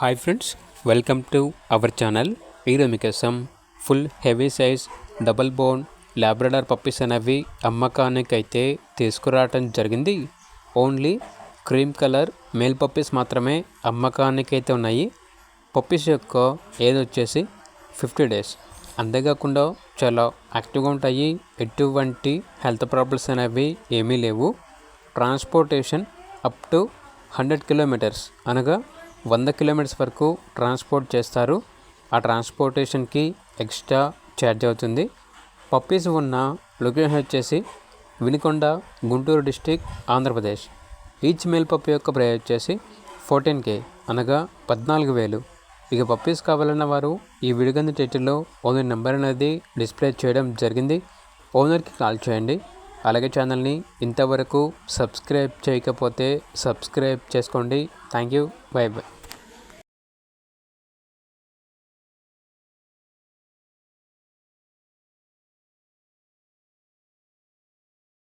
Hi friends, welcome to our channel. ఈరోజు మీకోసం full heavy size double bone Labrador puppies అనేవి అమ్మకానికి అయితే తీసుకురావటం జరిగింది. Only cream colour male puppies మాత్రమే అమ్మకానికి అయితే ఉన్నాయి. పప్పీస్ యొక్క ఏజ్ వచ్చేసి 50 days. అంతేకాకుండా చాలా యాక్టివ్గా ఉంటాయి. ఎటువంటి హెల్త్ ప్రాబ్లమ్స్ అనేవి ఏమీ లేవు. ట్రాన్స్పోర్టేషన్ అప్ టు 100 kilometers అనగా 100 kilometers వరకు ట్రాన్స్పోర్ట్ చేస్తారు. ఆ ట్రాన్స్పోర్టేషన్కి ఎక్స్ట్రా ఛార్జ్ అవుతుంది. పప్పీస్ ఉన్న లొకేషన్ వచ్చేసి Vinukonda, Guntur district, Andhra Pradesh. Each male puppy యొక్క ప్రైస్ వచ్చేసి 14K అనగా 14,000. ఇక పప్పీస్ కావాలన్న వారు ఈ వీడియో కింద టైటిల్లో ఓనర్ నెంబర్ అనేది డిస్ప్లే చేయడం జరిగింది. ఓనర్కి కాల్ చేయండి. అలాగే ఛానల్ని ఇంతవరకు సబ్స్క్రైబ్ చేయకపోతే సబ్స్క్రైబ్ చేసుకోండి. Thank you. By by.